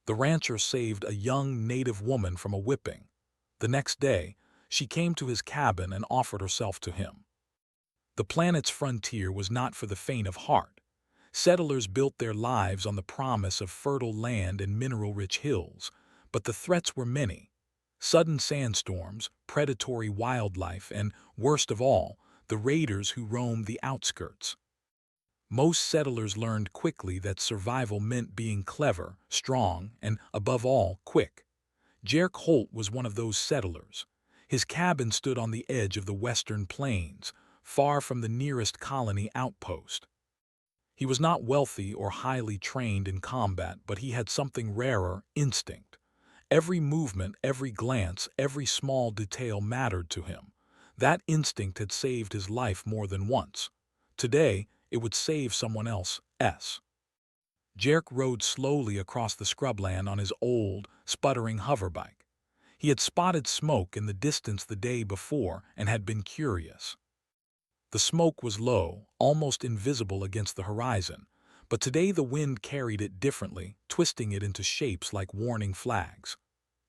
The rancher saved a young native woman from a whipping. The next day, she came to his cabin and offered herself to him. The planet's frontier was not for the faint of heart. Settlers built their lives on the promise of fertile land and mineral-rich hills, but the threats were many. Sudden sandstorms, predatory wildlife, and, worst of all, the raiders who roamed the outskirts. Most settlers learned quickly that survival meant being clever, strong, and, above all, quick. Jerk Holt was one of those settlers. His cabin stood on the edge of the western plains, far from the nearest colony outpost. He was not wealthy or highly trained in combat, but he had something rarer: instinct. Every movement, every glance, every small detail mattered to him. That instinct had saved his life more than once. Today, it would save someone else's. Jerk rode slowly across the scrubland on his old, sputtering hoverbike. He had spotted smoke in the distance the day before and had been curious. The smoke was low, almost invisible against the horizon, but today the wind carried it differently, twisting it into shapes like warning flags.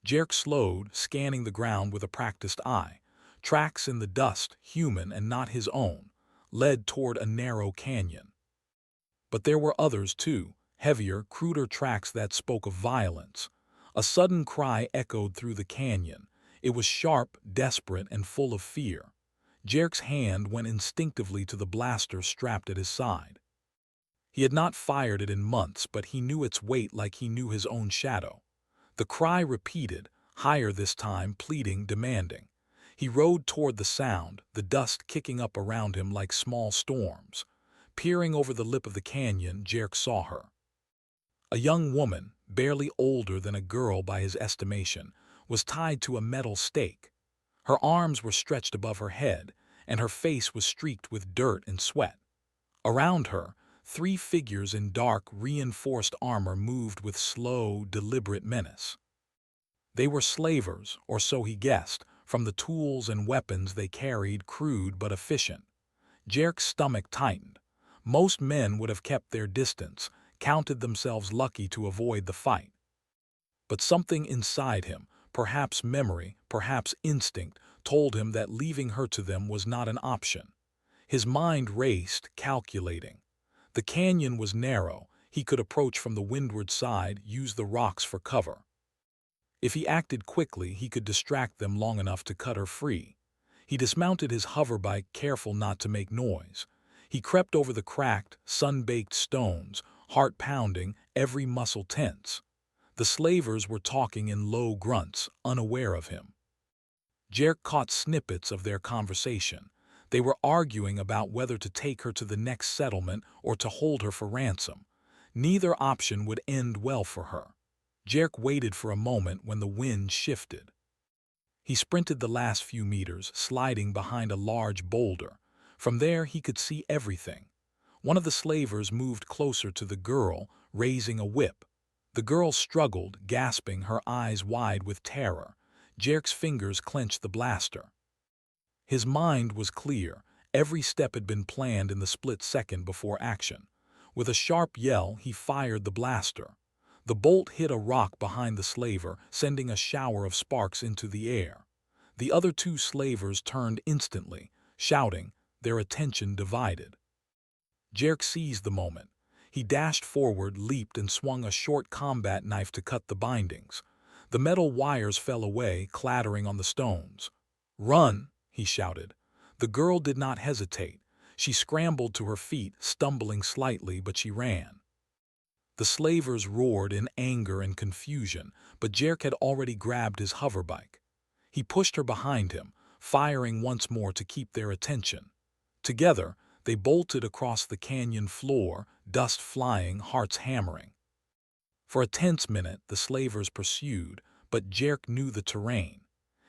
Jerk slowed, scanning the ground with a practiced eye. Tracks in the dust, human and not his own, led toward a narrow canyon. But there were others too, heavier, cruder tracks that spoke of violence. A sudden cry echoed through the canyon. It was sharp, desperate, and full of fear. Jerk's hand went instinctively to the blaster strapped at his side. He had not fired it in months, but he knew its weight like he knew his own shadow. The cry repeated, higher this time, pleading, demanding. He rode toward the sound, the dust kicking up around him like small storms. Peering over the lip of the canyon, Jerk saw her. A young woman, barely older than a girl by his estimation, was tied to a metal stake. Her arms were stretched above her head, and her face was streaked with dirt and sweat. Around her, three figures in dark, reinforced armor moved with slow, deliberate menace. They were slavers, or so he guessed, from the tools and weapons they carried, crude but efficient. Jerk's stomach tightened. Most men would have kept their distance, counted themselves lucky to avoid the fight. But something inside him, perhaps memory, perhaps instinct, told him that leaving her to them was not an option. His mind raced, calculating. The canyon was narrow. He could approach from the windward side, use the rocks for cover. If he acted quickly, he could distract them long enough to cut her free. He dismounted his hoverbike, careful not to make noise. He crept over the cracked, sun-baked stones, heart pounding, every muscle tense. The slavers were talking in low grunts, unaware of him. Jerk caught snippets of their conversation. They were arguing about whether to take her to the next settlement or to hold her for ransom. Neither option would end well for her. Jerk waited for a moment when the wind shifted. He sprinted the last few meters, sliding behind a large boulder. From there he could see everything. One of the slavers moved closer to the girl, raising a whip. The girl struggled, gasping, her eyes wide with terror. Jerk's fingers clenched the blaster. His mind was clear. Every step had been planned in the split second before action. With a sharp yell, he fired the blaster. The bolt hit a rock behind the slaver, sending a shower of sparks into the air. The other two slavers turned instantly, shouting, their attention divided. Jerk seized the moment. He dashed forward, leaped, and swung a short combat knife to cut the bindings. The metal wires fell away, clattering on the stones. "Run!" he shouted. The girl did not hesitate. She scrambled to her feet, stumbling slightly, but she ran. The slavers roared in anger and confusion, but Jerk had already grabbed his hoverbike. He pushed her behind him, firing once more to keep their attention. Together, they bolted across the canyon floor, dust flying, hearts hammering. For a tense minute, the slavers pursued, but Jerk knew the terrain.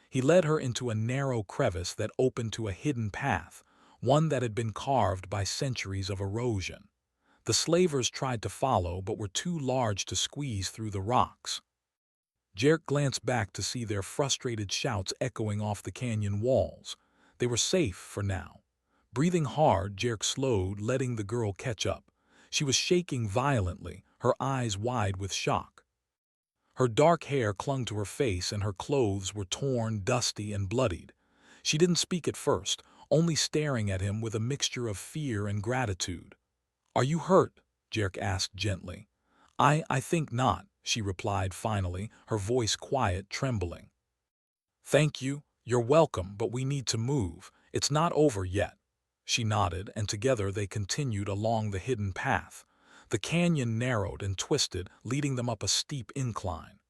He led her into a narrow crevice that opened to a hidden path, one that had been carved by centuries of erosion. The slavers tried to follow, but were too large to squeeze through the rocks. Jerk glanced back to see their frustrated shouts echoing off the canyon walls. They were safe for now. Breathing hard, Jerk slowed, letting the girl catch up. She was shaking violently, her eyes wide with shock. Her dark hair clung to her face and her clothes were torn, dusty, and bloodied. She didn't speak at first, only staring at him with a mixture of fear and gratitude. "Are you hurt?" Jerk asked gently. I think not," she replied finally, her voice quiet, trembling. "Thank you, you're welcome, but we need to move. It's not over yet." She nodded, and together they continued along the hidden path. The canyon narrowed and twisted, leading them up a steep incline.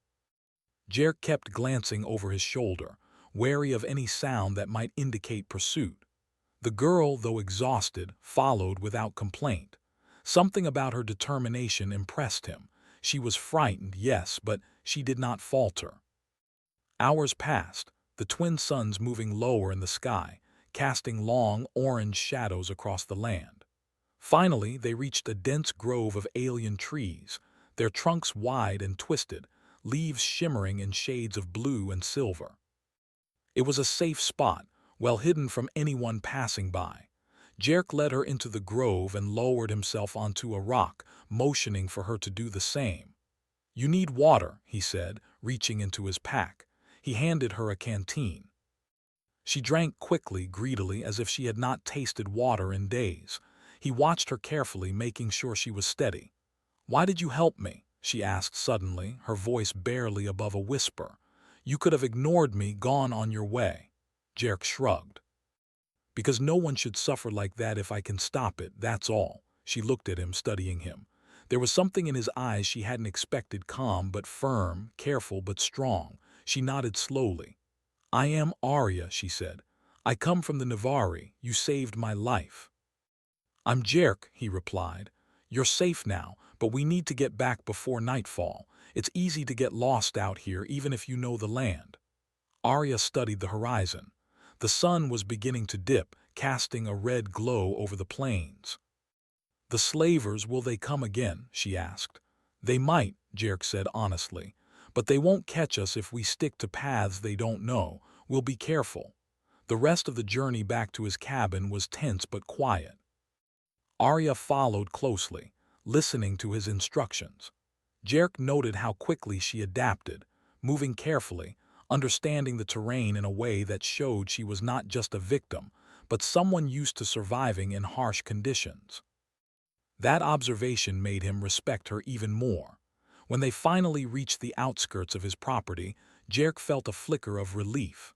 Jerk kept glancing over his shoulder, wary of any sound that might indicate pursuit. The girl, though exhausted, followed without complaint. Something about her determination impressed him. She was frightened, yes, but she did not falter. Hours passed, the twin suns moving lower in the sky, casting long, orange shadows across the land. Finally, they reached a dense grove of alien trees, their trunks wide and twisted, leaves shimmering in shades of blue and silver. It was a safe spot, well hidden from anyone passing by. Jerk led her into the grove and lowered himself onto a rock, motioning for her to do the same. "You need water," he said, reaching into his pack. He handed her a canteen. She drank quickly, greedily, as if she had not tasted water in days. He watched her carefully, making sure she was steady. "Why did you help me?" she asked suddenly, her voice barely above a whisper. "You could have ignored me, gone on your way." Jerk shrugged. "Because no one should suffer like that if I can stop it, that's all." She looked at him, studying him. There was something in his eyes she hadn't expected, calm but firm, careful but strong. She nodded slowly. "I am Arya," she said. "I come from the Navari. You saved my life." "I'm Jerk," he replied. "You're safe now, but we need to get back before nightfall. It's easy to get lost out here, even if you know the land." Arya studied the horizon. The sun was beginning to dip, casting a red glow over the plains. "The slavers, will they come again?" she asked. "They might," Jerk said honestly. "But they won't catch us if we stick to paths they don't know. We'll be careful." The rest of the journey back to his cabin was tense but quiet. Arya followed closely, listening to his instructions. Jerk noted how quickly she adapted, moving carefully, understanding the terrain in a way that showed she was not just a victim, but someone used to surviving in harsh conditions. That observation made him respect her even more. When they finally reached the outskirts of his property, Jerk felt a flicker of relief.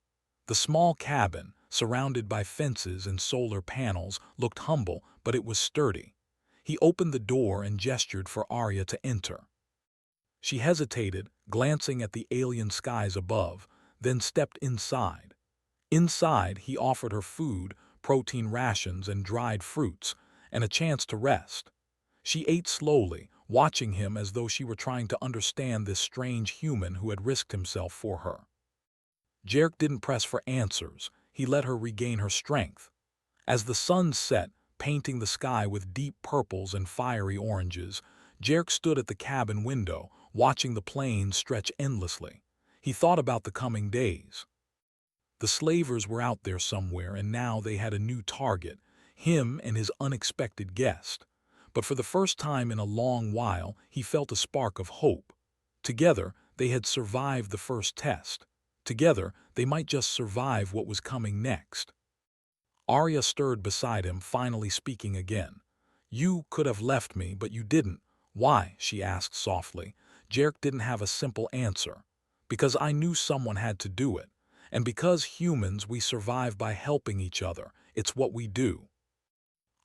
The small cabin, surrounded by fences and solar panels, looked humble, but it was sturdy. He opened the door and gestured for Arya to enter. She hesitated, glancing at the alien skies above, then stepped inside. Inside, he offered her food, protein rations and dried fruits, and a chance to rest. She ate slowly, watching him as though she were trying to understand this strange human who had risked himself for her. Jerk didn't press for answers. He let her regain her strength. As the sun set, painting the sky with deep purples and fiery oranges, Jerk stood at the cabin window, watching the plains stretch endlessly. He thought about the coming days. The slavers were out there somewhere, and now they had a new target, him and his unexpected guest. But for the first time in a long while, he felt a spark of hope. Together, they had survived the first test. Together, they might just survive what was coming next. Arya stirred beside him, finally speaking again. "You could have left me, but you didn't." "Why?" she asked softly. Jerk didn't have a simple answer. "Because I knew someone had to do it. And because humans, we survive by helping each other. It's what we do."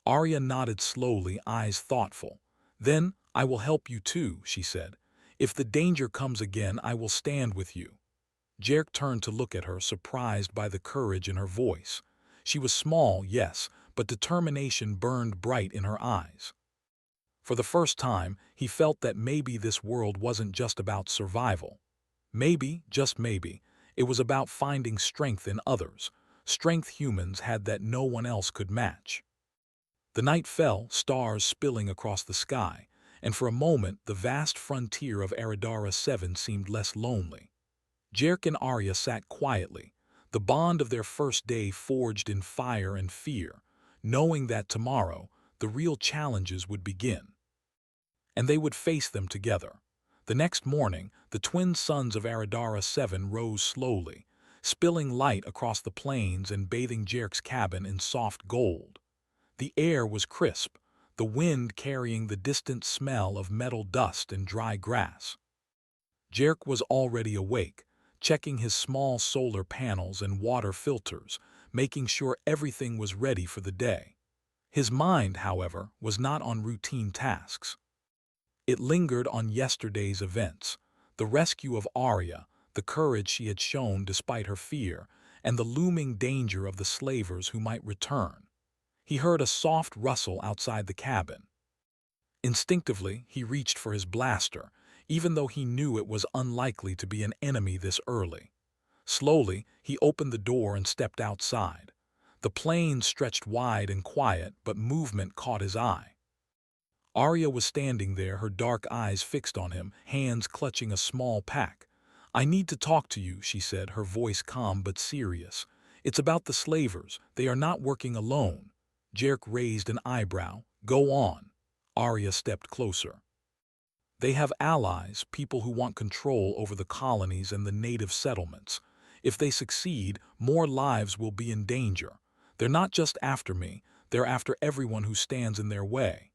Arya nodded slowly, eyes thoughtful. "Then I will help you too," she said. "If the danger comes again, I will stand with you." Jerk turned to look at her, surprised by the courage in her voice. She was small, yes, but determination burned bright in her eyes. For the first time, he felt that maybe this world wasn't just about survival. Maybe, just maybe, it was about finding strength in others, strength humans had that no one else could match. The night fell, stars spilling across the sky, and for a moment the vast frontier of Aradara 7 seemed less lonely. Jerk and Arya sat quietly, the bond of their first day forged in fire and fear, knowing that tomorrow the real challenges would begin. And they would face them together. The next morning, the The twin suns of Aradara 7 rose slowly, spilling light across the plains and bathing Jerk's cabin in soft gold. The air was crisp, the wind carrying the distant smell of metal dust and dry grass. Jerk was already awake, checking his small solar panels and water filters, making sure everything was ready for the day. His mind, however, was not on routine tasks. It lingered on yesterday's events, the rescue of Arya, the courage she had shown despite her fear, and the looming danger of the slavers who might return. He heard a soft rustle outside the cabin. Instinctively, he reached for his blaster, even though he knew it was unlikely to be an enemy this early. Slowly, he opened the door and stepped outside. The plains stretched wide and quiet, but movement caught his eye. Arya was standing there, her dark eyes fixed on him, hands clutching a small pack. "I need to talk to you," she said, her voice calm but serious. "It's about the slavers. They are not working alone." Jerk raised an eyebrow. "Go on." Arya stepped closer. "They have allies, people who want control over the colonies and the native settlements. If they succeed, more lives will be in danger. They're not just after me, they're after everyone who stands in their way."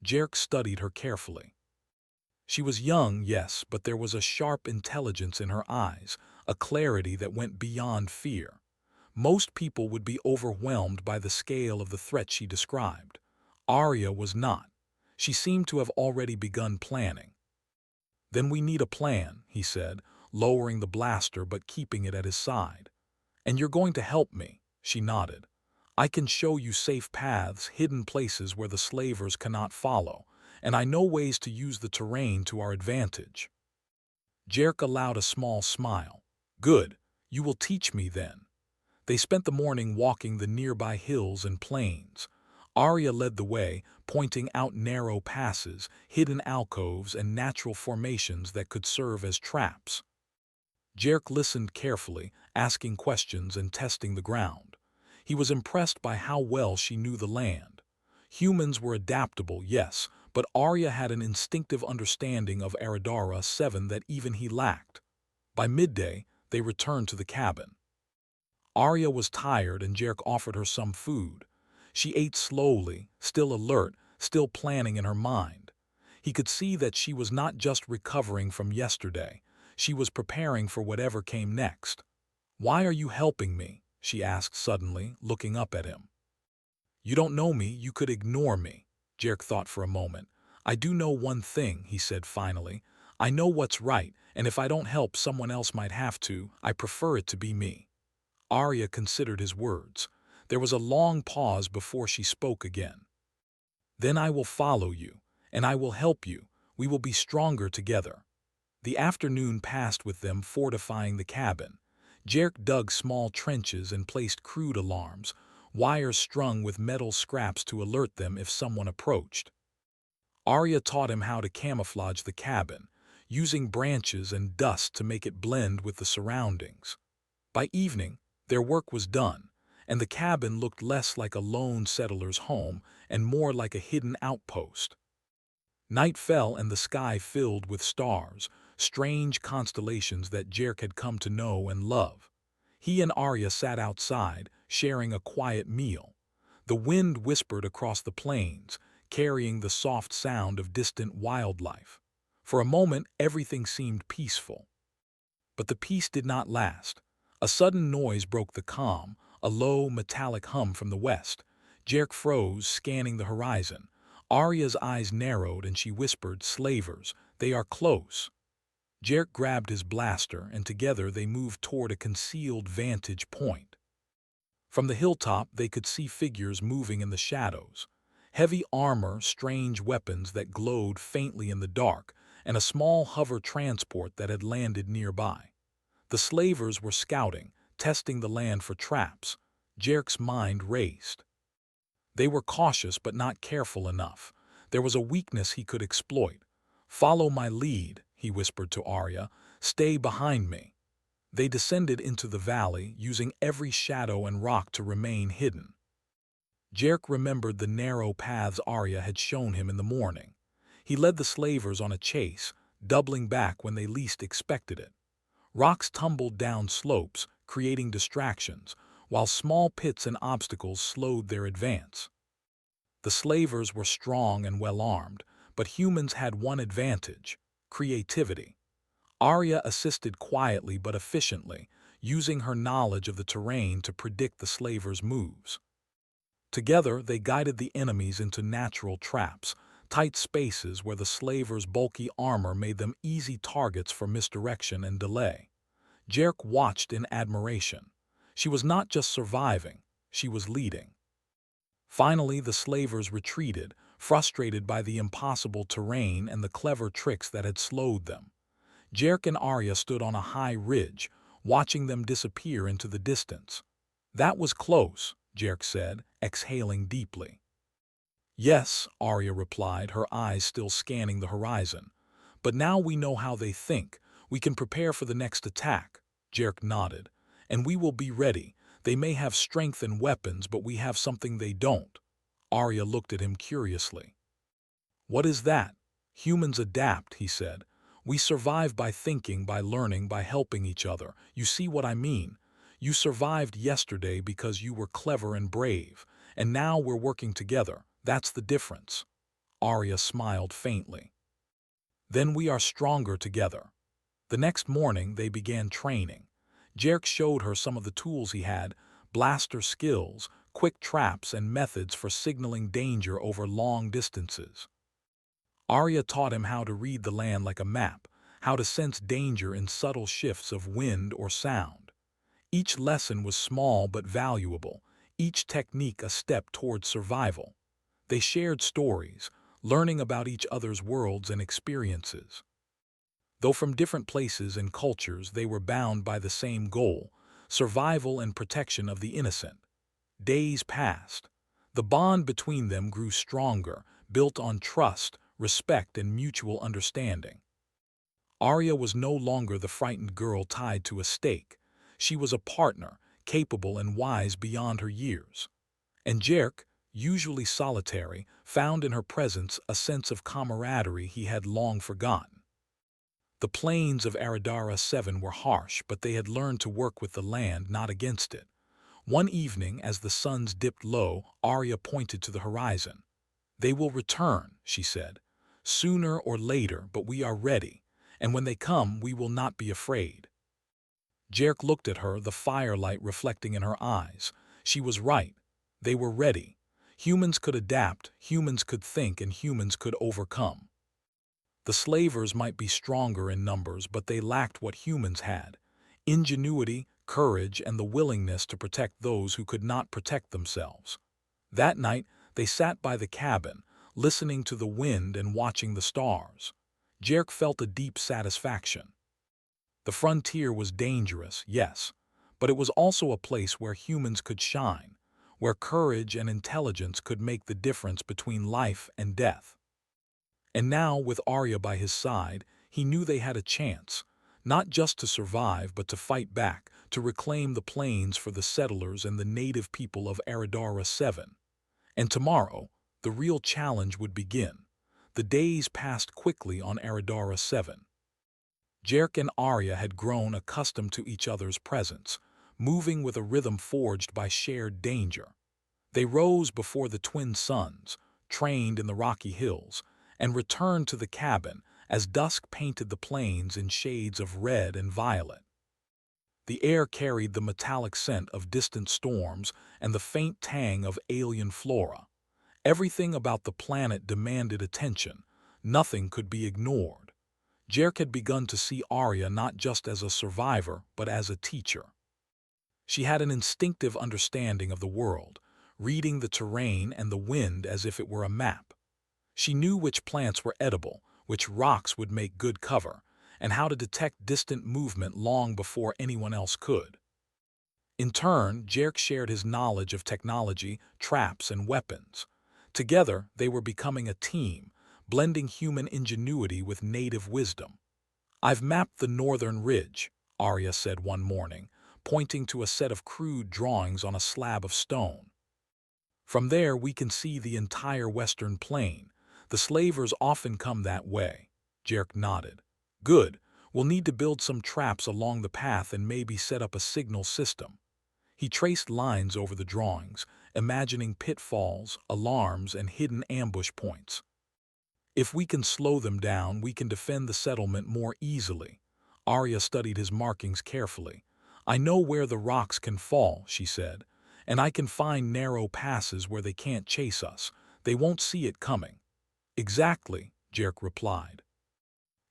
Jerk studied her carefully. She was young, yes, but there was a sharp intelligence in her eyes, a clarity that went beyond fear. Most people would be overwhelmed by the scale of the threat she described. Arya was not. She seemed to have already begun planning. "Then we need a plan," he said, lowering the blaster but keeping it at his side. "And you're going to help me," she nodded. "I can show you safe paths, hidden places where the slavers cannot follow, and I know ways to use the terrain to our advantage." Jerk allowed a small smile. "Good, you will teach me then." They spent the morning walking the nearby hills and plains. Arya led the way, pointing out narrow passes, hidden alcoves, and natural formations that could serve as traps. Jerk listened carefully, asking questions and testing the ground. He was impressed by how well she knew the land. Humans were adaptable, yes, but Arya had an instinctive understanding of Aradara 7 that even he lacked. By midday, they returned to the cabin. Arya was tired and Jerk offered her some food. She ate slowly, still alert, still planning in her mind. He could see that she was not just recovering from yesterday. She was preparing for whatever came next. "Why are you helping me?" she asked suddenly, looking up at him. "You don't know me, you could ignore me." Jerk thought for a moment. "I do know one thing," he said finally. "I know what's right, and if I don't help, someone else might have to. I prefer it to be me." Arya considered his words. There was a long pause before she spoke again. "Then I will follow you, and I will help you. We will be stronger together." The afternoon passed with them fortifying the cabin. Jerk dug small trenches and placed crude alarms, wires strung with metal scraps to alert them if someone approached. Arya taught him how to camouflage the cabin, using branches and dust to make it blend with the surroundings. By evening, their work was done, and the cabin looked less like a lone settler's home and more like a hidden outpost. Night fell and the sky filled with stars, strange constellations that Jerk had come to know and love. He and Arya sat outside, sharing a quiet meal. The wind whispered across the plains, carrying the soft sound of distant wildlife. For a moment, everything seemed peaceful. But the peace did not last. A sudden noise broke the calm, a low, metallic hum from the west. Jerk froze, scanning the horizon. Arya's eyes narrowed and she whispered, "Slavers, they are close." Jerk grabbed his blaster and together they moved toward a concealed vantage point. From the hilltop they could see figures moving in the shadows. Heavy armor, strange weapons that glowed faintly in the dark, and a small hover transport that had landed nearby. The slavers were scouting, testing the land for traps. Jerk's mind raced. They were cautious but not careful enough. There was a weakness he could exploit. "Follow my lead," he whispered to Arya. "Stay behind me." They descended into the valley, using every shadow and rock to remain hidden. Jerk remembered the narrow paths Arya had shown him in the morning. He led the slavers on a chase, doubling back when they least expected it. Rocks tumbled down slopes, creating distractions, while small pits and obstacles slowed their advance. The slavers were strong and well-armed, but humans had one advantage: creativity. Arya assisted quietly but efficiently, using her knowledge of the terrain to predict the slavers' moves. Together, they guided the enemies into natural traps, tight spaces where the slavers' bulky armor made them easy targets for misdirection and delay. Jerk watched in admiration. She was not just surviving, she was leading. Finally, the slavers retreated, frustrated by the impossible terrain and the clever tricks that had slowed them. Jerk and Arya stood on a high ridge, watching them disappear into the distance. "That was close," Jerk said, exhaling deeply. "Yes," Arya replied, her eyes still scanning the horizon. "But now we know how they think. We can prepare for the next attack." Jerk nodded. "And we will be ready. They may have strength and weapons, but we have something they don't." Arya looked at him curiously. "What is that?" "Humans adapt," he said. "We survive by thinking, by learning, by helping each other. You see what I mean? You survived yesterday because you were clever and brave, and now we're working together. That's the difference." Arya smiled faintly. "Then we are stronger together." The next morning they began training. Jerk showed her some of the tools he had: blaster skills, quick traps, and methods for signaling danger over long distances. Arya taught him how to read the land like a map, how to sense danger in subtle shifts of wind or sound. Each lesson was small but valuable, each technique a step toward survival. They shared stories, learning about each other's worlds and experiences. Though from different places and cultures, they were bound by the same goal: survival and protection of the innocent. Days passed. The bond between them grew stronger, built on trust, respect, and mutual understanding. Arya was no longer the frightened girl tied to a stake. She was a partner, capable and wise beyond her years. And Jerk, usually solitary, found in her presence a sense of camaraderie he had long forgotten. The plains of Aradara 7 were harsh, but they had learned to work with the land, not against it. One evening, as the suns dipped low, Arya pointed to the horizon. "They will return," she said. "Sooner or later, but we are ready. And when they come, we will not be afraid." Jerk looked at her, the firelight reflecting in her eyes. She was right. They were ready. Humans could adapt, humans could think, and humans could overcome. The slavers might be stronger in numbers, but they lacked what humans had: ingenuity, courage, and the willingness to protect those who could not protect themselves. That night, they sat by the cabin, listening to the wind and watching the stars. Jerk felt a deep satisfaction. The frontier was dangerous, yes, but it was also a place where humans could shine, where courage and intelligence could make the difference between life and death. And now, with Arya by his side, he knew they had a chance, not just to survive but to fight back, to reclaim the plains for the settlers and the native people of Aradara 7. And tomorrow, the real challenge would begin. The days passed quickly on Aradara 7. Jerk and Arya had grown accustomed to each other's presence, moving with a rhythm forged by shared danger. They rose before the twin suns, trained in the rocky hills, and returned to the cabin as dusk painted the plains in shades of red and violet. The air carried the metallic scent of distant storms and the faint tang of alien flora. Everything about the planet demanded attention. Nothing could be ignored. Jerk had begun to see Arya not just as a survivor, but as a teacher. She had an instinctive understanding of the world, reading the terrain and the wind as if it were a map. She knew which plants were edible, which rocks would make good cover, and how to detect distant movement long before anyone else could. In turn, Jerk shared his knowledge of technology, traps, and weapons. Together, they were becoming a team, blending human ingenuity with native wisdom. "I've mapped the northern ridge," Arya said one morning, pointing to a set of crude drawings on a slab of stone. "From there we can see the entire western plain. The slavers often come that way." Jerk nodded. Good. We'll need to build some traps along the path and maybe set up a signal system. He traced lines over the drawings, imagining pitfalls, alarms, and hidden ambush points. If we can slow them down, we can defend the settlement more easily. Arya studied his markings carefully. I know where the rocks can fall, she said, and I can find narrow passes where they can't chase us. They won't see it coming. Exactly, Jerk replied.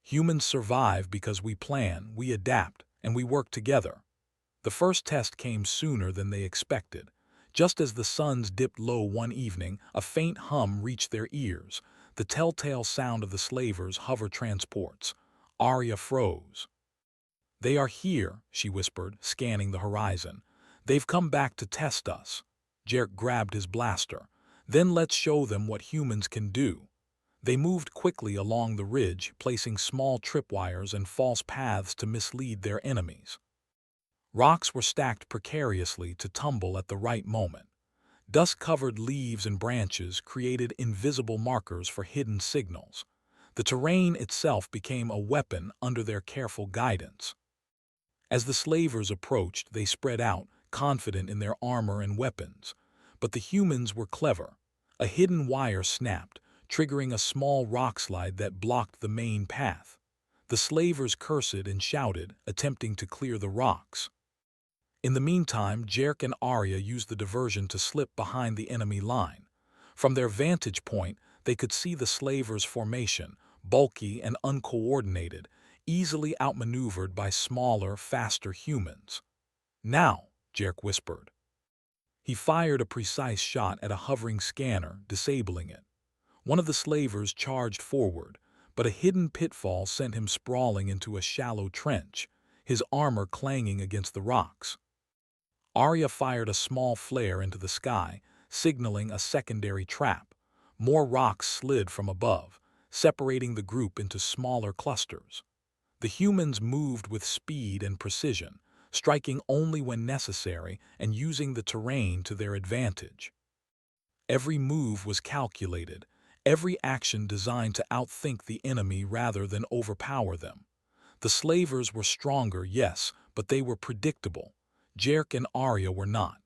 Humans survive because we plan, we adapt, and we work together. The first test came sooner than they expected. Just as the suns dipped low one evening, a faint hum reached their ears, the telltale sound of the slavers' hover transports. Arya froze. They are here, she whispered, scanning the horizon. They've come back to test us. Jerk grabbed his blaster. Then let's show them what humans can do. They moved quickly along the ridge, placing small tripwires and false paths to mislead their enemies. Rocks were stacked precariously to tumble at the right moment. Dust-covered leaves and branches created invisible markers for hidden signals. The terrain itself became a weapon under their careful guidance. As the slavers approached, they spread out, confident in their armor and weapons. But the humans were clever. A hidden wire snapped, triggering a small rockslide that blocked the main path. The slavers cursed and shouted, attempting to clear the rocks. In the meantime, Jerk and Arya used the diversion to slip behind the enemy line. From their vantage point, they could see the slavers' formation, bulky and uncoordinated, easily outmaneuvered by smaller, faster humans. Now, Jerk whispered. He fired a precise shot at a hovering scanner, disabling it. One of the slavers charged forward, but a hidden pitfall sent him sprawling into a shallow trench, his armor clanging against the rocks. Arya fired a small flare into the sky, signaling a secondary trap. More rocks slid from above, separating the group into smaller clusters. The humans moved with speed and precision, striking only when necessary and using the terrain to their advantage. Every move was calculated, every action designed to outthink the enemy rather than overpower them. The slavers were stronger, yes, but they were predictable. Jerk and Arya were not.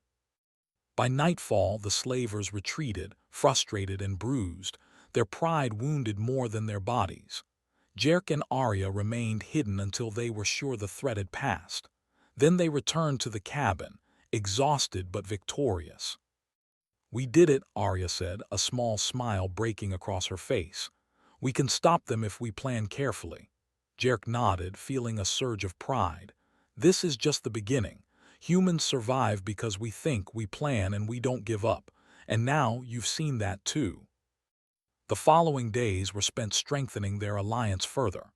By nightfall, the slavers retreated, frustrated and bruised, their pride wounded more than their bodies. Jerk and Arya remained hidden until they were sure the threat had passed. Then they returned to the cabin, exhausted but victorious. We did it, Arya said, a small smile breaking across her face. We can stop them if we plan carefully. Jerk nodded, feeling a surge of pride. This is just the beginning. Humans survive because we think, we plan, and we don't give up. And now you've seen that too. The following days were spent strengthening their alliance further.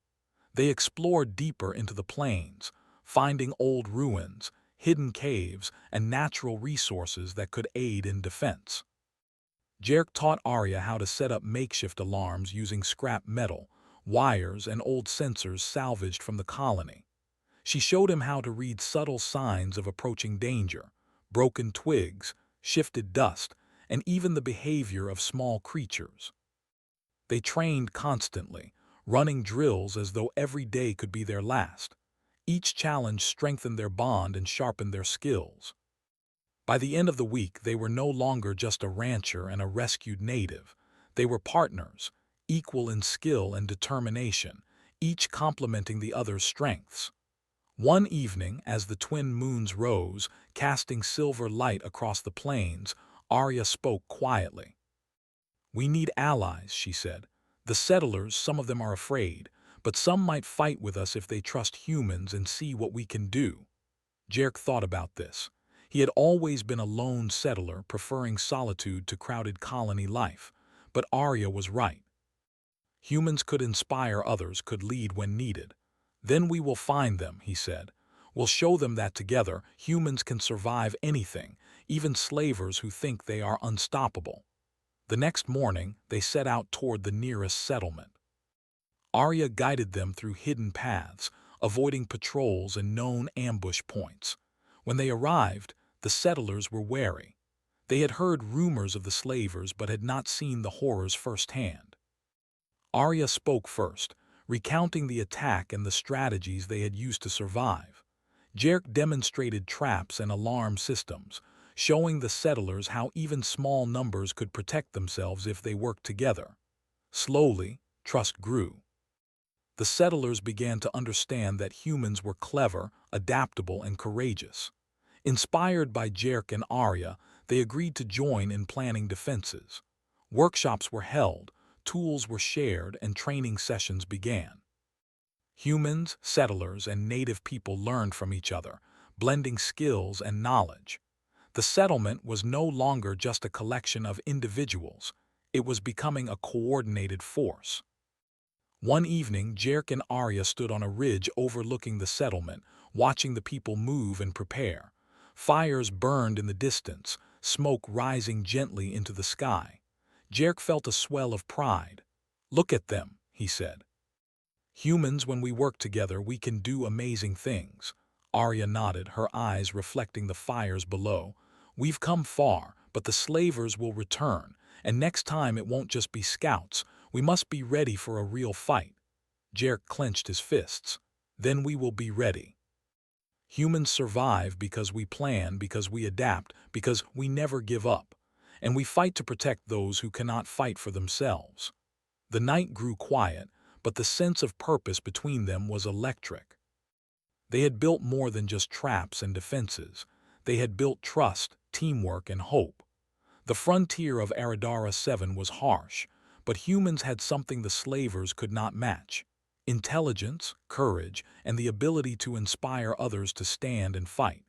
They explored deeper into the plains, finding old ruins, hidden caves, and natural resources that could aid in defense. Jerk taught Arya how to set up makeshift alarms using scrap metal, wires, and old sensors salvaged from the colony. She showed him how to read subtle signs of approaching danger, broken twigs, shifted dust, and even the behavior of small creatures. They trained constantly, running drills as though every day could be their last. Each challenge strengthened their bond and sharpened their skills. By the end of the week, they were no longer just a rancher and a rescued native. They were partners, equal in skill and determination, each complementing the other's strengths. One evening, as the twin moons rose, casting silver light across the plains, Arya spoke quietly. "We need allies," she said. "The settlers, some of them are afraid, but some might fight with us if they trust humans and see what we can do." Jerk thought about this. He had always been a lone settler, preferring solitude to crowded colony life. But Arya was right. Humans could inspire others, could lead when needed. "Then we will find them," he said. "We'll show them that together humans can survive anything, even slavers who think they are unstoppable." The next morning, they set out toward the nearest settlement. Arya guided them through hidden paths, avoiding patrols and known ambush points. When they arrived, the settlers were wary. They had heard rumors of the slavers but had not seen the horrors firsthand. Arya spoke first, recounting the attack and the strategies they had used to survive. Jerk demonstrated traps and alarm systems, showing the settlers how even small numbers could protect themselves if they worked together. Slowly, trust grew. The settlers began to understand that humans were clever, adaptable, and courageous. Inspired by Jerk and Arya, they agreed to join in planning defenses. Workshops were held, tools were shared, and training sessions began. Humans, settlers, and native people learned from each other, blending skills and knowledge. The settlement was no longer just a collection of individuals, it was becoming a coordinated force. One evening, Jerk and Arya stood on a ridge overlooking the settlement, watching the people move and prepare. Fires burned in the distance, smoke rising gently into the sky. Jerk felt a swell of pride. "Look at them," he said. "Humans, when we work together, we can do amazing things." Arya nodded, her eyes reflecting the fires below. "We've come far, but the slavers will return, and next time it won't just be scouts. We must be ready for a real fight." Jerk clenched his fists. "Then we will be ready." Humans survive because we plan, because we adapt, because we never give up. And we fight to protect those who cannot fight for themselves. The night grew quiet, but the sense of purpose between them was electric. They had built more than just traps and defenses. They had built trust, teamwork, and hope. The frontier of Aradara 7 was harsh, but humans had something the slavers could not match: intelligence, courage, and the ability to inspire others to stand and fight.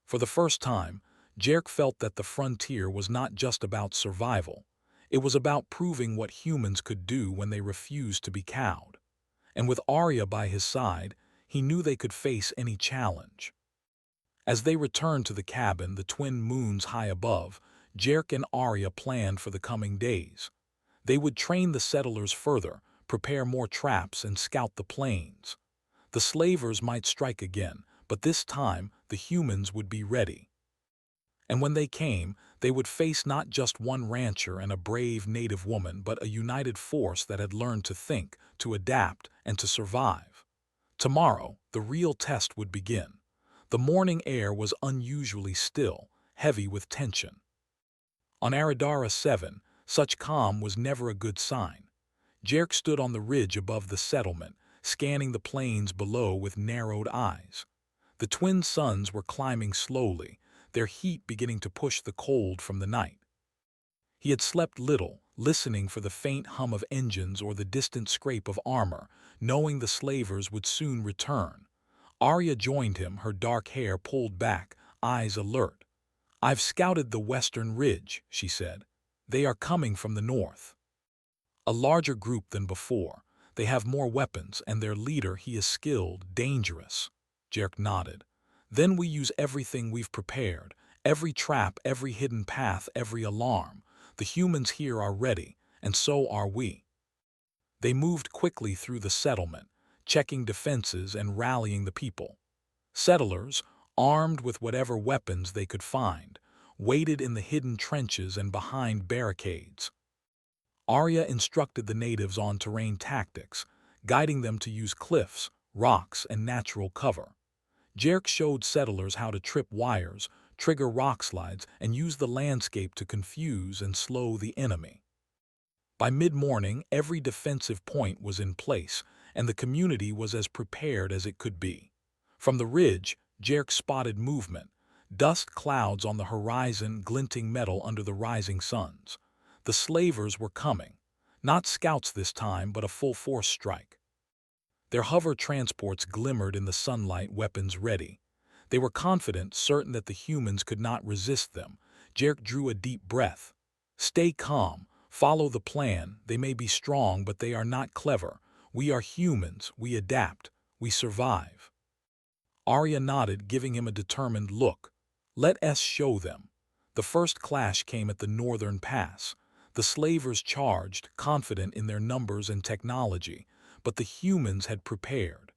For the first time, Jerk felt that the frontier was not just about survival. It was about proving what humans could do when they refused to be cowed. And with Arya by his side, he knew they could face any challenge. As they returned to the cabin, the twin moons high above, Jerk and Arya planned for the coming days. They would train the settlers further, prepare more traps, and scout the plains. The slavers might strike again, but this time the humans would be ready. And when they came, they would face not just one rancher and a brave native woman, but a united force that had learned to think, to adapt, and to survive. Tomorrow, the real test would begin. The morning air was unusually still, heavy with tension. On Aradara 7, such calm was never a good sign. Jerk stood on the ridge above the settlement, scanning the plains below with narrowed eyes. The twin suns were climbing slowly, their heat beginning to push the cold from the night. He had slept little, listening for the faint hum of engines or the distant scrape of armor, knowing the slavers would soon return. Arya joined him, her dark hair pulled back, eyes alert. "I've scouted the western ridge," she said. "They are coming from the north. A larger group than before. They have more weapons, and their leader, he is skilled, dangerous." Jerk nodded. "Then we use everything we've prepared, every trap, every hidden path, every alarm. The humans here are ready, and so are we." They moved quickly through the settlement, checking defenses and rallying the people. Settlers, armed with whatever weapons they could find, waited in the hidden trenches and behind barricades. Arya instructed the natives on terrain tactics, guiding them to use cliffs, rocks, and natural cover. Jerk showed settlers how to trip wires, trigger rock slides, and use the landscape to confuse and slow the enemy. By mid-morning, every defensive point was in place, and the community was as prepared as it could be. From the ridge, Jerk spotted movement, dust clouds on the horizon, glinting metal under the rising suns. The slavers were coming. Not scouts this time, but a full-force strike. Their hover transports glimmered in the sunlight, weapons ready. They were confident, certain that the humans could not resist them. Jerk drew a deep breath. "Stay calm. Follow the plan. They may be strong, but they are not clever. We are humans. We adapt. We survive." Arya nodded, giving him a determined look. "Let us show them." The first clash came at the northern pass. The slavers charged, confident in their numbers and technology, but the humans had prepared.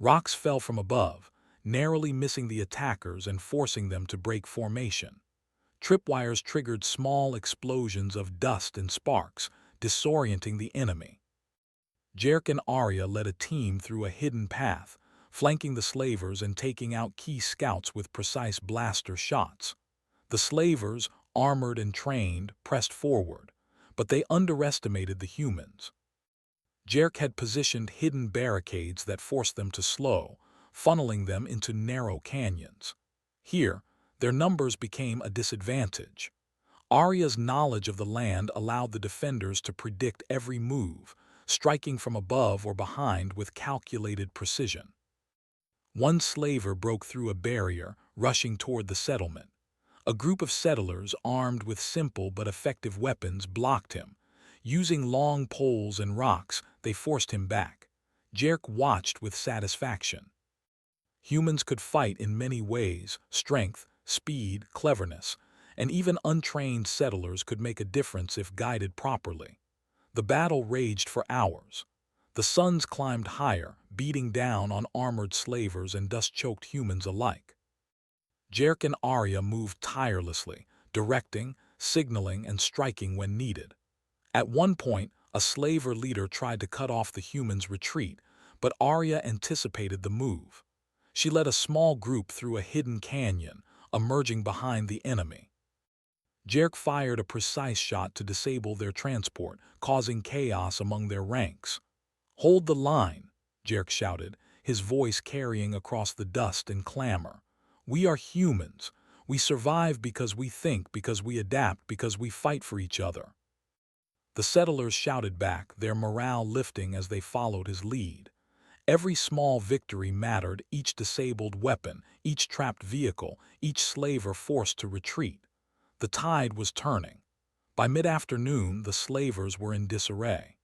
Rocks fell from above, narrowly missing the attackers and forcing them to break formation. Tripwires triggered small explosions of dust and sparks, disorienting the enemy. Jerk and Arya led a team through a hidden path, flanking the slavers and taking out key scouts with precise blaster shots. The slavers, armored and trained, pressed forward, but they underestimated the humans. Jerk had positioned hidden barricades that forced them to slow, funneling them into narrow canyons. Here, their numbers became a disadvantage. Arya's knowledge of the land allowed the defenders to predict every move, striking from above or behind with calculated precision. One slaver broke through a barrier, rushing toward the settlement. A group of settlers, armed with simple but effective weapons, blocked him. Using long poles and rocks, they forced him back. Jerk watched with satisfaction. Humans could fight in many ways: strength, speed, cleverness, and even untrained settlers could make a difference if guided properly. The battle raged for hours. The suns climbed higher, beating down on armored slavers and dust-choked humans alike. Jerk and Arya moved tirelessly, directing, signaling, and striking when needed. At one point, a slaver leader tried to cut off the humans' retreat, but Arya anticipated the move. She led a small group through a hidden canyon, emerging behind the enemy. Jerk fired a precise shot to disable their transport, causing chaos among their ranks. "Hold the line," Jerk shouted, his voice carrying across the dust and clamor. "We are humans. We survive because we think, because we adapt, because we fight for each other." The settlers shouted back, their morale lifting as they followed his lead. Every small victory mattered: each disabled weapon, each trapped vehicle, each slaver forced to retreat. The tide was turning. By mid-afternoon, the slavers were in disarray.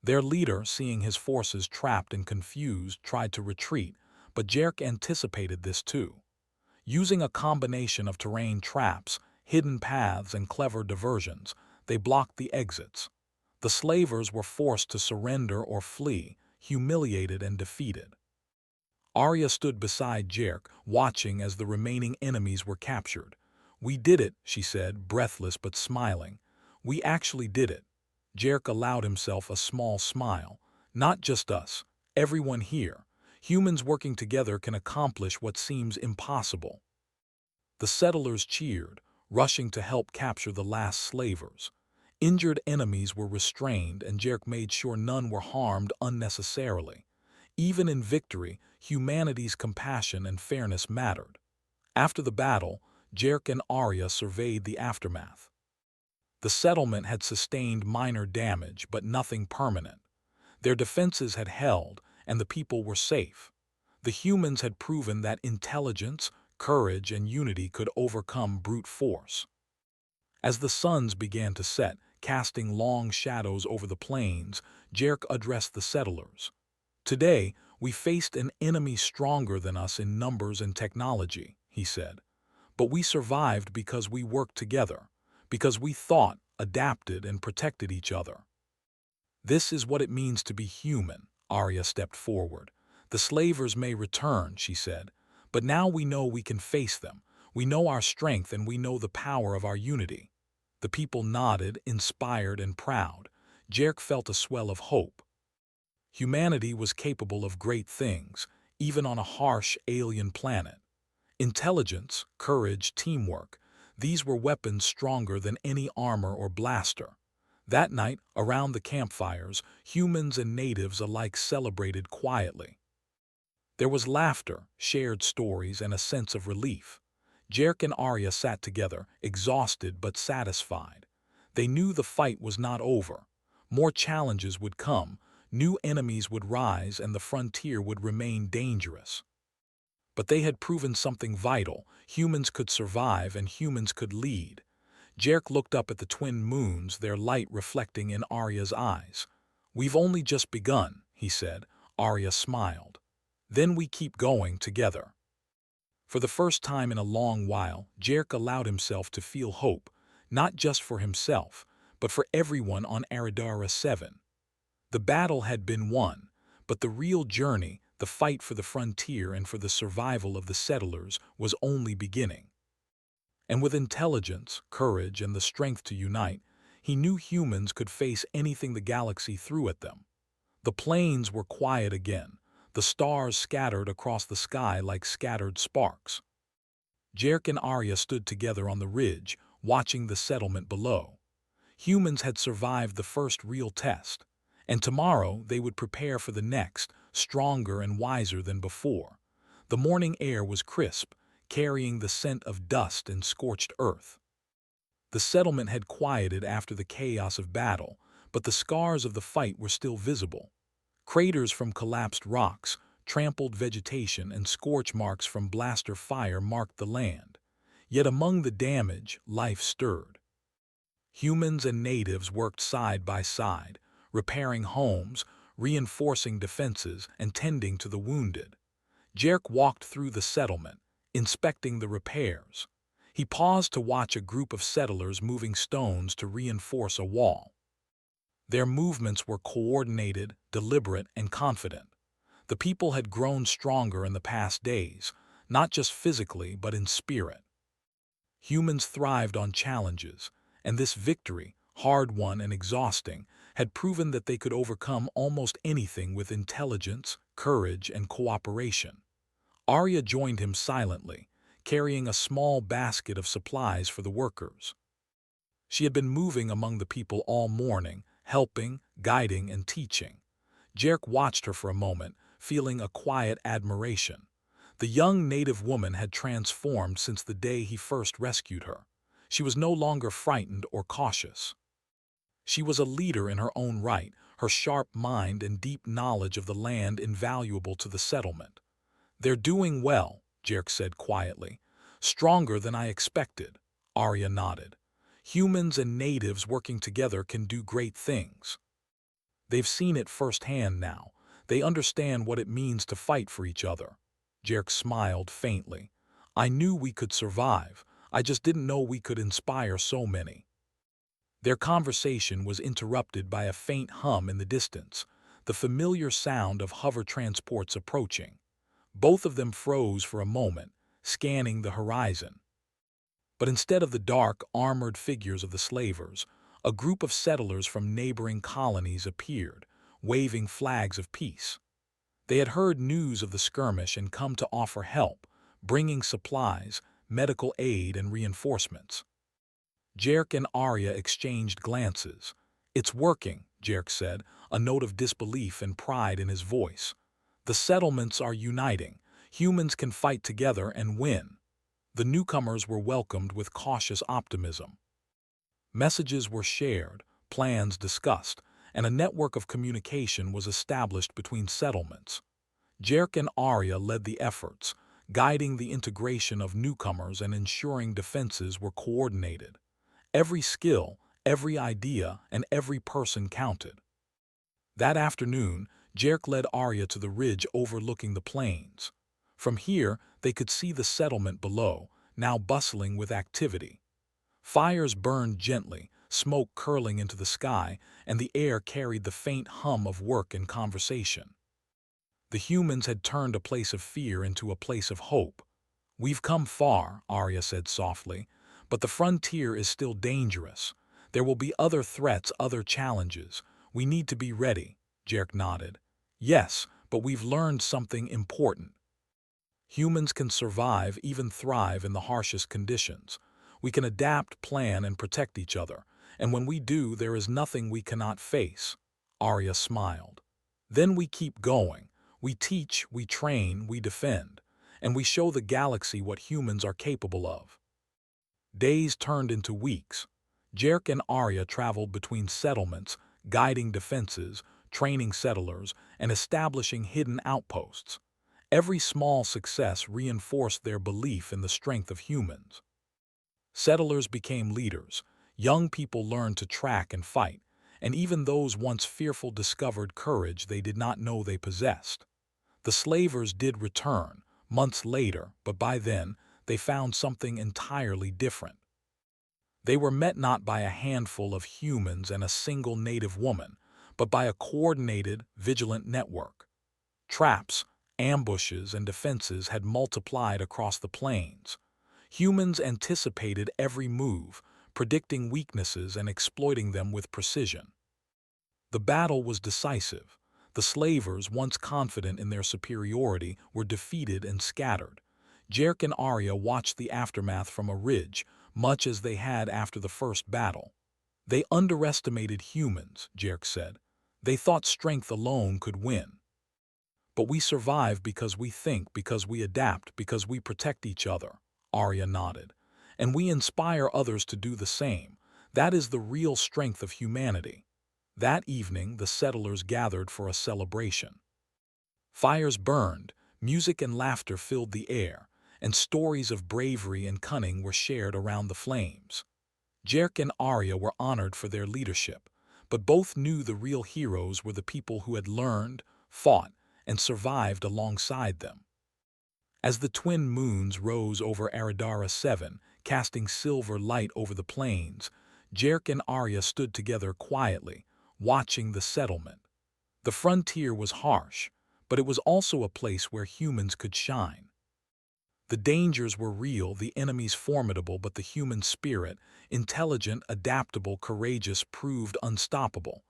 Their leader, seeing his forces trapped and confused, tried to retreat, but Jerk anticipated this too. Using a combination of terrain traps, hidden paths, and clever diversions, they blocked the exits. The slavers were forced to surrender or flee, humiliated and defeated. Arya stood beside Jerk, watching as the remaining enemies were captured. "We did it," she said, breathless but smiling. "We actually did it." Jerk allowed himself a small smile. "Not just us. Everyone here. Humans working together can accomplish what seems impossible." The settlers cheered, rushing to help capture the last slavers. Injured enemies were restrained, and Jerk made sure none were harmed unnecessarily. Even in victory, humanity's compassion and fairness mattered. After the battle, Jerk and Arya surveyed the aftermath. The settlement had sustained minor damage, but nothing permanent. Their defenses had held, and the people were safe. The humans had proven that intelligence, courage, and unity could overcome brute force. As the suns began to set, casting long shadows over the plains, Jerk addressed the settlers. "Today, we faced an enemy stronger than us in numbers and technology," he said. "But we survived because we worked together, because we thought, adapted, and protected each other." "This is what it means to be human," Arya stepped forward. "The slavers may return," she said, "but now we know we can face them. We know our strength, and we know the power of our unity." The people nodded, inspired and proud. Jerk felt a swell of hope. Humanity was capable of great things, even on a harsh, alien planet. Intelligence, courage, teamwork, these were weapons stronger than any armor or blaster. That night, around the campfires, humans and natives alike celebrated quietly. There was laughter, shared stories, and a sense of relief. Jerk and Arya sat together, exhausted but satisfied. They knew the fight was not over. More challenges would come, new enemies would rise, and the frontier would remain dangerous. But they had proven something vital: humans could survive and humans could lead. Jerk looked up at the twin moons, their light reflecting in Arya's eyes. "We've only just begun," he said. Arya smiled. "Then we keep going together." For the first time in a long while, Jerk allowed himself to feel hope, not just for himself, but for everyone on Aradara 7. The battle had been won, but the real journey, the fight for the frontier and for the survival of the settlers, was only beginning. And with intelligence, courage, and the strength to unite, he knew humans could face anything the galaxy threw at them. The plains were quiet again, the stars scattered across the sky like scattered sparks. Jerk and Arya stood together on the ridge, watching the settlement below. Humans had survived the first real test, and tomorrow they would prepare for the next, stronger and wiser than before. The morning air was crisp, carrying the scent of dust and scorched earth. The settlement had quieted after the chaos of battle, but the scars of the fight were still visible. Craters from collapsed rocks, trampled vegetation, and scorch marks from blaster fire marked the land. Yet among the damage, life stirred. Humans and natives worked side by side, repairing homes, reinforcing defenses, and tending to the wounded. Jerk walked through the settlement, inspecting the repairs. He paused to watch a group of settlers moving stones to reinforce a wall. Their movements were coordinated, deliberate, and confident. The people had grown stronger in the past days, not just physically but in spirit. Humans thrived on challenges, and this victory, hard-won and exhausting, had proven that they could overcome almost anything with intelligence, courage, and cooperation. Arya joined him silently, carrying a small basket of supplies for the workers. She had been moving among the people all morning, helping, guiding, and teaching. Jerk watched her for a moment, feeling a quiet admiration. The young native woman had transformed since the day he first rescued her. She was no longer frightened or cautious. She was a leader in her own right, her sharp mind and deep knowledge of the land invaluable to the settlement. "They're doing well," Jerk said quietly. "Stronger than I expected." Arya nodded. "Humans and natives working together can do great things. They've seen it firsthand now. They understand what it means to fight for each other." Jerk smiled faintly. "I knew we could survive. I just didn't know we could inspire so many." Their conversation was interrupted by a faint hum in the distance, the familiar sound of hover transports approaching. Both of them froze for a moment, scanning the horizon. But instead of the dark, armored figures of the slavers, a group of settlers from neighboring colonies appeared, waving flags of peace. They had heard news of the skirmish and come to offer help, bringing supplies, medical aid, and reinforcements. Jerk and Arya exchanged glances. "It's working," Jerk said, a note of disbelief and pride in his voice. "The settlements are uniting. Humans can fight together and win." The newcomers were welcomed with cautious optimism. Messages were shared, plans discussed, and a network of communication was established between settlements. Jerk and Arya led the efforts, guiding the integration of newcomers and ensuring defenses were coordinated. Every skill, every idea, and every person counted. That afternoon, Jerk led Arya to the ridge overlooking the plains. From here, they could see the settlement below, now bustling with activity. Fires burned gently, smoke curling into the sky, and the air carried the faint hum of work and conversation. The humans had turned a place of fear into a place of hope. "We've come far," Arya said softly, "but the frontier is still dangerous. There will be other threats, other challenges. We need to be ready." Jerk nodded. "Yes, but we've learned something important. Humans can survive, even thrive in the harshest conditions. We can adapt, plan, and protect each other, and when we do, there is nothing we cannot face." Arya smiled. "Then we keep going. We teach, we train, we defend, and we show the galaxy what humans are capable of." Days turned into weeks. Jerk and Arya traveled between settlements, guiding defenses, training settlers, and establishing hidden outposts. Every small success reinforced their belief in the strength of humans. Settlers became leaders, young people learned to track and fight, and even those once fearful discovered courage they did not know they possessed. The slavers did return, months later, but by then, they found something entirely different. They were met not by a handful of humans and a single native woman, but by a coordinated, vigilant network. Traps, ambushes, and defenses had multiplied across the plains. Humans anticipated every move, predicting weaknesses and exploiting them with precision. The battle was decisive. The slavers, once confident in their superiority, were defeated and scattered. Jerk and Arya watched the aftermath from a ridge, much as they had after the first battle. They underestimated humans, Jerk said. They thought strength alone could win. But we survive because we think, because we adapt, because we protect each other, Arya nodded. And we inspire others to do the same. That is the real strength of humanity. That evening, the settlers gathered for a celebration. Fires burned, music and laughter filled the air, and stories of bravery and cunning were shared around the flames. Jerk and Arya were honored for their leadership, but both knew the real heroes were the people who had learned, fought, and survived alongside them. As the twin moons rose over Aradara 7, casting silver light over the plains, Jerk and Arya stood together quietly, watching the settlement. The frontier was harsh, but it was also a place where humans could shine. The dangers were real, the enemies formidable, but the human spirit, intelligent, adaptable, courageous, proved unstoppable.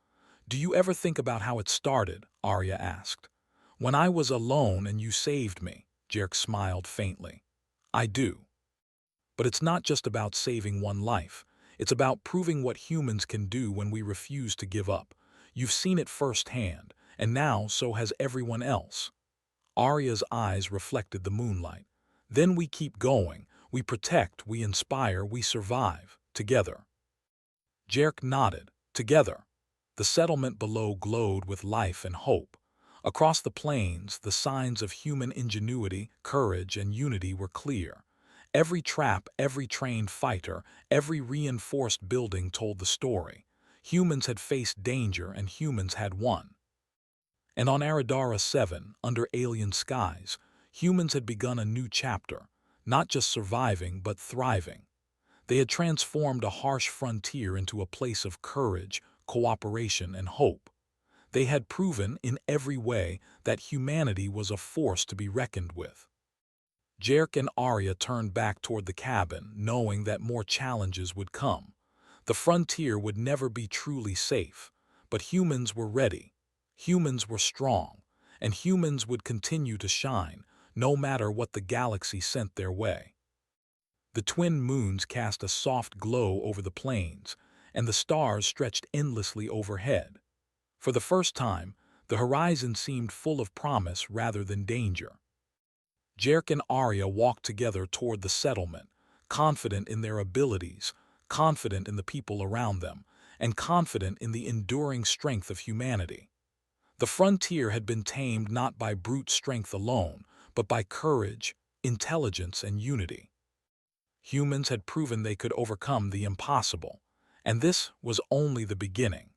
"Do you ever think about how it started?" Arya asked. "When I was alone and you saved me," Jerk smiled faintly. "I do. But it's not just about saving one life. It's about proving what humans can do when we refuse to give up. You've seen it firsthand, and now so has everyone else." Arya's eyes reflected the moonlight. "Then we keep going. We protect, we inspire, we survive. Together." Jerk nodded. Together. The settlement below glowed with life and hope. Across the plains, the signs of human ingenuity, courage, and unity were clear. Every trap, every trained fighter, every reinforced building told the story. Humans had faced danger and humans had won. And on Aradara 7, under alien skies, humans had begun a new chapter, not just surviving but thriving. They had transformed a harsh frontier into a place of courage, cooperation, and hope. They had proven, in every way, that humanity was a force to be reckoned with. Jerk and Arya turned back toward the cabin, knowing that more challenges would come. The frontier would never be truly safe, but humans were ready. Humans were strong, and humans would continue to shine, no matter what the galaxy sent their way. The twin moons cast a soft glow over the plains, and the stars stretched endlessly overhead. For the first time, the horizon seemed full of promise rather than danger. Jerk and Arya walked together toward the settlement, confident in their abilities, confident in the people around them, and confident in the enduring strength of humanity. The frontier had been tamed not by brute strength alone, but by courage, intelligence, and unity. Humans had proven they could overcome the impossible, and this was only the beginning.